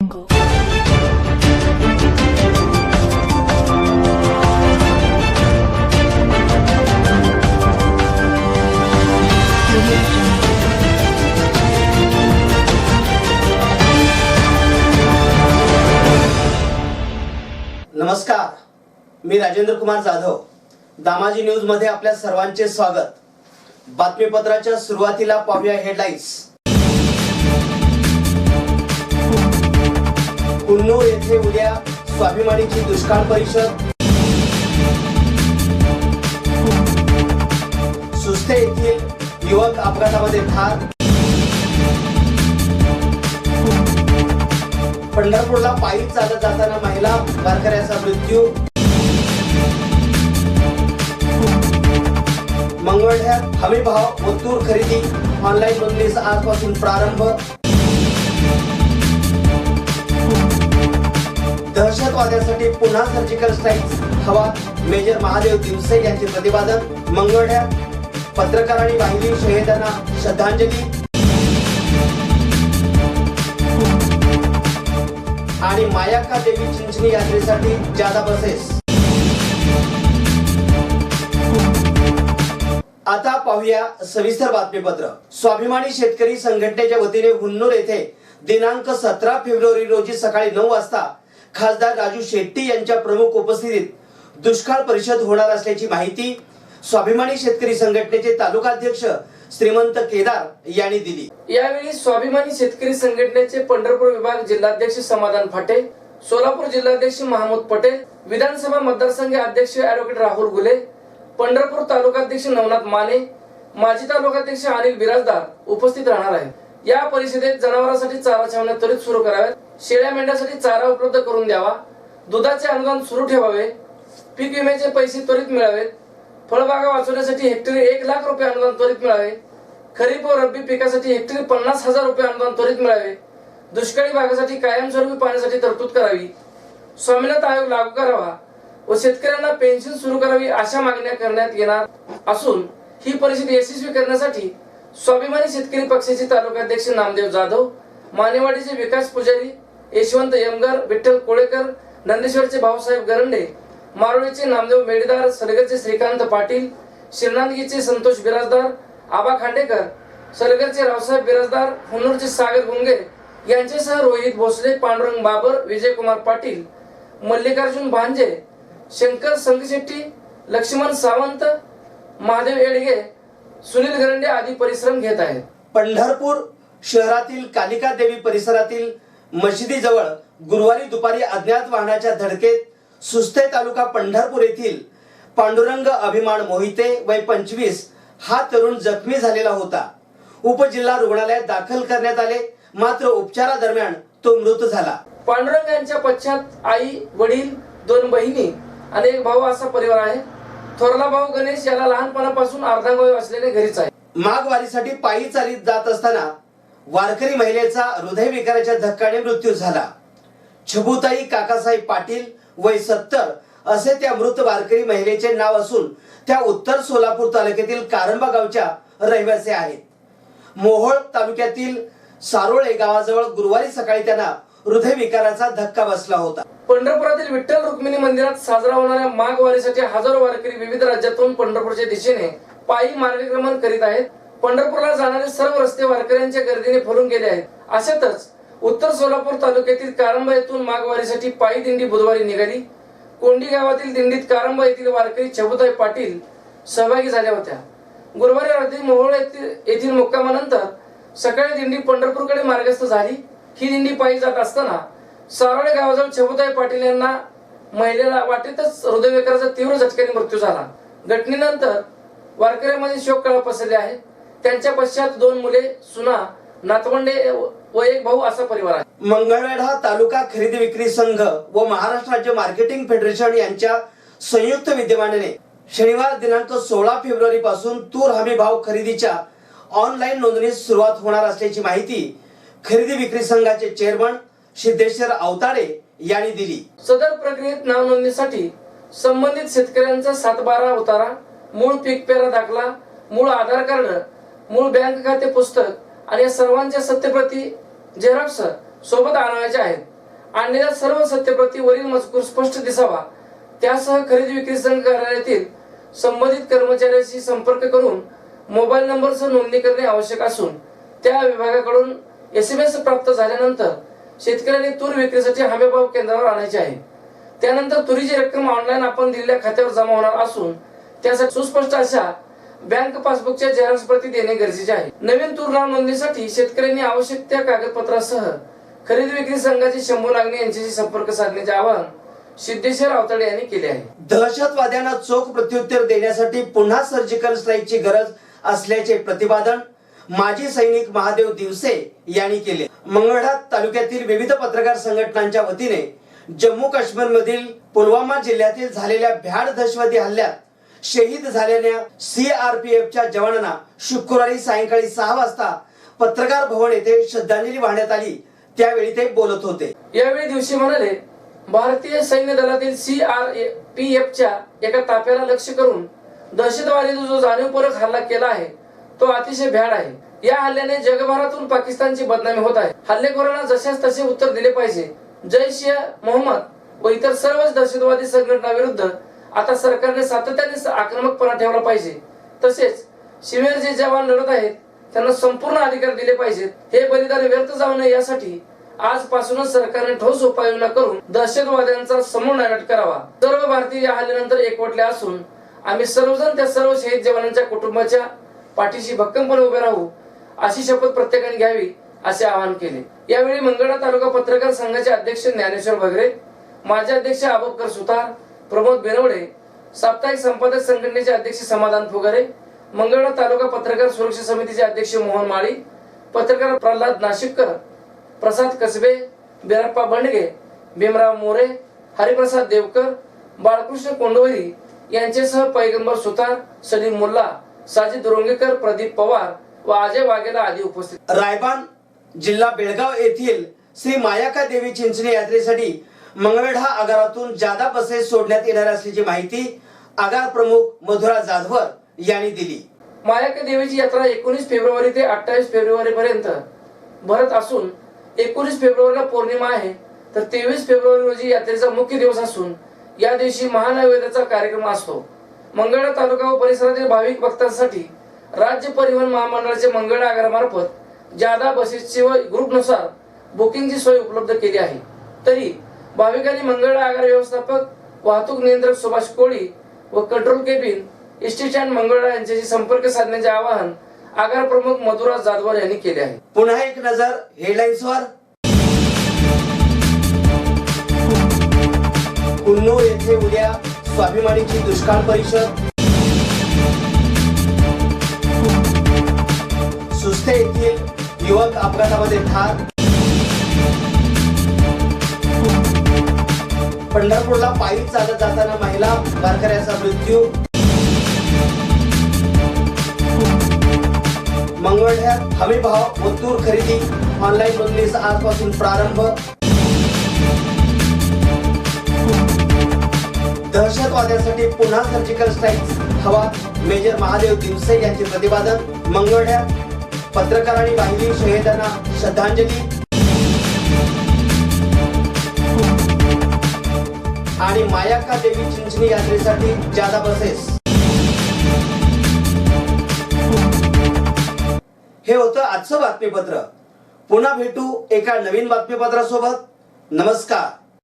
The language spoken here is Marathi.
नमस्कार, मी राजेंद्र कुमार जाधव. दामाजी न्यूज मध्ये आपल्या सर्वांचे स्वागत. बातमीपत्राच्या सुरुवातीला पाहूया हेडलाईन्स. कुन्नूर येथे उद्या स्वाभिमानीची दुष्काळ परिषद. सुस्ते येथील युवक अपघातामध्ये ठार. पंढरपूरला पायी चालत जाताना महिला वारकऱ्याचा मृत्यू. मंगळवेढ्यात हमीभाव व तूर खरेदी ऑनलाईन नोंदणीचा आजपासून प्रारंभ. दहशतवाद्यांसाठी पुन्हा सर्जिकल स्ट्राईक हवा, मेजर महादेव दिवसे यांचे प्रतिपादन. मंगळवेढ्यात पत्रकारांनी वाहिली शहीदांना श्रद्धांजली. आणि मायाक्का देवी चिंचणी यात्रेसाठी जादा बसेस. आता पाहूया सविस्तर बातमीपत्र. स्वाभिमानी शेतकरी संघटनेच्या वतीने हुन्नूर येथे दिनांक 17 फेब्रुवारी रोजी सकाळी 9 वाजता खासदार राजू शेट्टी यांच्या प्रमुख उपस्थितीत दुष्काळ परिषद होणार असल्याची माहिती स्वाभिमानी शेतकरी संघटनेचे तालुकाध्यक्ष श्रीमंत केदार यांनी दिली. यावेळी स्वाभिमानी शेतकरी संघटनेचे पंढरपूर विभाग जिल्हाध्यक्ष समाधान फाटे, सोलापूर जिल्हाध्यक्ष महमूद पटेल, विधानसभा मतदारसंघ अध्यक्ष ॲडव्होकेट राहुल गुले, पंढरपूर तालुकाध्यक्ष नवनाथ माने, माजी तालुकाध्यक्ष अनिल बिराजदार उपस्थित राहणार आहेत. या परिषदेत जनावरांसाठी चारा छावण्या त्वरित सुरू कराव्यात, शेळ्या मेंढ्यासाठी चारा उपलब्ध करून द्यावा, दुधाचे अनुदान सुरू ठेवावे, पीक विम्याचे पैसे त्वरित मिळावेत, फळबागा वाचवण्यासाठी हेक्टरी 1 लाख रुपये अनुदान त्वरित मिळावे, खरीप व रब्बी पिकासाठी हेक्टरी 50,000 रुपये अनुदान त्वरित मिळावे, दुष्काळी भागासाठी कायमस्वरूपी पाण्यासाठी तरतूद करावी, स्वामीनाथन आयोग लागू करावा व शेतकऱ्यांना पेन्शन सुरू करावी अशा मागण्या करण्यात येणार असून ही परिषद यशस्वी करण्यासाठी स्वाभिमानी शेतकरी पक्षाचे तालुकाध्यक्ष नामदेव जाधव, मानेवाडीचे विकास पुजारी यशवंत यमगर, विठ्ठल कोळेकर, नंदेश्वरचे भाऊसाहेब गरंडे, मारोळीचे नामदेव मेडीदार, सलगरचे श्रीकांत पाटील, शिरनांदगीचे संतोष बिराजदार, आबा खांडेकर, सलगरचे रावसाहेब बिराजदार, हुन्नूरचे सागर गुंगे यांच्यासह रोहित भोसले, पांडुरंग बाबर, विजयकुमार पाटील, मल्लिकार्जुन भांजे, शंकर संगशेट्टी, लक्ष्मण सावंत, महादेव येडगे, सुनील गरंडे आदी परिश्रम घेत आहेत. पंढरपूर शहरातील कालिका देवी परिसरातील मशिदीजवळ गुरुवारी दुपारी अज्ञात वाहनाच्या धडकेत सुस्ते तालुका पंढरपूर येथील पांडुरंग अभिमान मोहिते वय 25 हा तरुण जखमी झालेला होता. उपजिल्हा रुग्णालयात दाखल करण्यात आले, मात्र उपचारादरम्यान तो मृत झाला. पांडुरंग यांच्या पश्चात आई, वडील, 2 बहिणी आणि 1 भाऊ असा परिवार आहे. थोरला भाऊ गणेश याला लहानपणापासून अर्धांगवायू असलेले घरीच आहे. माघवारीसाठी पायी चालीत जात असताना वारकरी महिलेचा हृदयविकाराच्या धक्क्याने मृत्यू झाला. छबुताई काकासाहेब पाटील वय 70 असे त्या मृत वारकरी महिलेचे नाव असून त्या उत्तर सोलापूर तालुक्यातील कारंबा गावच्या रहिवासी आहेत. मोहोळ तालुक्यातील सारोळे गावाजवळ गुरुवारी सकाळी त्यांना हृदयविकाराचा धक्का बसला होता. पंढरपुरातील विठ्ठल रुक्मिणी मंदिरात साजरा होणाऱ्या माघ वारीसाठी हजारो वारकरी विविध राज्यातून पंढरपूरच्या दिशेने पायी मार्गक्रमण करीत आहेत. पंढरपूरला जाणारे सर्व रस्ते वारकऱ्यांच्या गर्दीने फुलून गेले आहेत. अशातच उत्तर सोलापूर तालुक्यातील कारंबा येथून माघ वारीसाठी पायी दिंडी बुधवारी निघाली. कोंडी गावातील दिंडीत कारंबा येथील वारकरी छबुताई पाटील सहभागी झाल्या होत्या. गुरुवारी रात्री मोहोळ येथील मुक्कामानंतर सकाळी दिंडी पंढरपूरकडे मार्गस्थ झाली. ही दिंडी पायी जात असताना सारोळे गावाजवळ छबुताई पाटील यांना महिलेला वाटेतच हृदयविकाराचा तीव्र झटक्याने मृत्यू झाला. घटनेनंतर वारकऱ्यांमध्ये शोककळा पसरली आहे. त्यांच्या पश्चात 2 मुले, सुना, नातवंडे व 1 भाऊ असा परिवार आहे. मंगळवेढा तालुका खरेदी विक्री संघ व महाराष्ट्र राज्य मार्केटिंग फेडरेशन यांच्या संयुक्त विद्यमानाने शनिवार दिनांक 16 फेब्रुवारी पासून तूर हमी भाव खरेदीच्या ऑनलाईन नोंदणीस सुरुवात होणार असल्याची माहिती खरेदी विक्री संघाचे चेअरमन सिद्धेश्वर अवताडे यांनी दिली. सदर प्रक्रियेत नाव नोंदणीसाठी संबंधित शेतकऱ्यांचा 7/12 उतारा, मूळ पीक पेरा दाखला, मूळ आधार कार्ड, मूळ बँक खाते पुस्तक आणि या सर्वांच्या सत्यप्रती झेरॉक्स सोबत आणायच्या आहेत. आणलेल्या सर्व सत्यप्रती वरील मजकूर स्पष्ट दिसावा, त्यासह खरेदी विक्री संघ कार्यालयातील संबंधित कर्मचाऱ्याशी संपर्क करून मोबाईल नंबरसह नोंदणी करणे आवश्यक असून त्या विभागाकडून SMS प्राप्त झाल्यानंतर शेतकऱ्यांनी तूर विक्रीसाठी हमीभाव केंद्रावर आणायचे आहे. त्यानंतर तुरीची रक्कम ऑनलाईन आपण दिलेल्या खात्यावर जमा होणार असून त्यासाठी सुस्पष्ट अशा बँक पासबुकच्या झेरॉक्स प्रती देणे गरजेचे आहे. नवीन तूर नाव नोंदणीसाठी शेतकऱ्यांनी आवश्यक त्या कागदपत्रासह खरेदी विक्री संघाचे शंभू नागणे यांच्याशी संपर्क साधण्याचे आवाहन सिद्धेश्वर आवताडे यांनी केले आहे. दहशतवाद्यांना चोख प्रत्युत्तर देण्यासाठी पुन्हा सर्जिकल स्ट्राईकची गरज असल्याचे प्रतिपादन माजी सैनिक महादेव दिवसे यांनी केले. मंगळवेढा तालुक्यातील विविध पत्रकार संघटनांच्या वतीने जम्मू काश्मीर मधील पुलवामा जिल्ह्यातील झालेल्या भ्याड दहशतवादी हल्ल्यात शहीद झालेल्या CRPFच्या जवानांना शुक्रवारी सायंकाळी 6 वाजता पत्रकार भवन येथे श्रद्धांजली वाहण्यात आली. त्यावेळी ते बोलत होते. यावेळी दिवशी म्हणाले, भारतीय सैन्य दलातील CRPFच्या एका ताफ्याला लक्ष्य करून दहशतवाद्यांनी जो जाणीवपूर्वक हल्ला केला आहे तो अतिशय भ्याड आहे. या हल्ल्याने जगभरातून पाकिस्तानची बदनामी होत आहे. हल्लेखोरांना जशास तसे उत्तर दिले पाहिजे. जैश ए मोहम्मद व इतर सर्वच दहशतवादी संघटनांविरुद्ध आता सरकारने सातत्याने आक्रमकपणा ठेवला पाहिजे. तसेच सीमेवर जे जवान लढत आहेत त्यांना संपूर्ण अधिकार दिले पाहिजेत. हे बलिदान व्यर्थ जाऊ नये यासाठी आजपासूनच सरकारने ठोस उपाययोजना करून दहशतवाद्यांचा समूळ नायनाट करावा. सर्व भारतीय या हल्ल्यानंतर एकवटले असून आम्ही सर्वजण त्या सर्व शहीद जवानांच्या कुटुंबाच्या पाठीशी भक्कमपणे उभे राहू अशी शपथ प्रत्येकाने घ्यावी असे आवाहन केले. यावेळी मंगळवेढा तालुका पत्रकार संघाचे अध्यक्ष ज्ञानेश्वर भगरे, माजी अध्यक्ष अबोबकर सुतार, प्रमोद बेनवडे, साप्ताहिक संपादक संघटनेचे अध्यक्ष समाधान फुगारे, मंगळवेढा तालुका पत्रकार सुरक्षा समितीचे अध्यक्ष मोहन माळी, पत्रकार प्रल्हाद नाशिककर, प्रसाद कसबे, बिराप्पा बंडगे, भीमराव मोरे, हरिप्रसाद देवकर, बाळकृष्ण कोंडवरी यांच्यासह पैगंबर सुतार, सलीम मुल्ला, साजिद रोंगेकर, प्रदीप पवार व अजय वाघेला आदी उपस्थित. रायबान जिल्हा बेळगाव येथील श्री मायाका देवी चिंचणी यात्रेसाठी मंगळवेढा आगारातून जादा बसेस सोडण्यात येणार असल्याची माहिती आगार प्रमुख मधुरा जाधवर यांनी दिली. मायाका देवीची यात्रा 19 फेब्रुवारी ते 28 फेब्रुवारी पर्यंत भरत असून 19 फेब्रुवारीला पौर्णिमा आहे तर 23 फेब्रुवारी रोजी यात्रेचा मुख्य दिवस असून या दिवशी महानैवेद्याचा कार्यक्रम असतो. मंगळवेढा तालुका व परिसरातील भाविक भक्तांसाठी राज्य परिवहन महामंडळाचे मंगळवेढा आगारामार्फत जादा बसेसची व ग्रुपनुसार बुकिंगची सोय उपलब्ध केली आहे. तरी भाविकांनी मंगळवेढा आगार व्यवस्थापक, वाहतूक नियंत्रक सुभाष कोळी व control cabin ST stand Mangalwedha यांच्याशी संपर्क साधण्याचे आवाहन आगार प्रमुख मधुरा जाधवर यांनी केले आहे. पुन्हा एक नजर हेडलाईन्सवर. कुन्नूर येथे उद्या स्वाभिमानीची दुष्काळ परिषद. सुस्ते येथील युवक अपघातामध्ये ठार. पंढरपूरला पायी चालत जाताना महिला वारकऱ्याचा मृत्यू. मंगळवेढ्यात हमीभाव व तूर खरेदी ऑनलाईन नोंदणीचा आजपासून प्रारंभ. दहशतवाद्यांसाठी पुन्हा सर्जिकल स्ट्राईक हवा, मेजर महादेव दिवसे यांचे प्रतिपादन. मंगळवेढ्यात पत्रकारांनी वाहिली शहीदांना श्रद्धांजली. आणि मायाका देवी चिंचणी यात्रेसाठी जादा बसेस. हे होतं आजचं बातमीपत्र. पुन्हा भेटू एका नवीन बातमीपत्रासोबत. नमस्कार.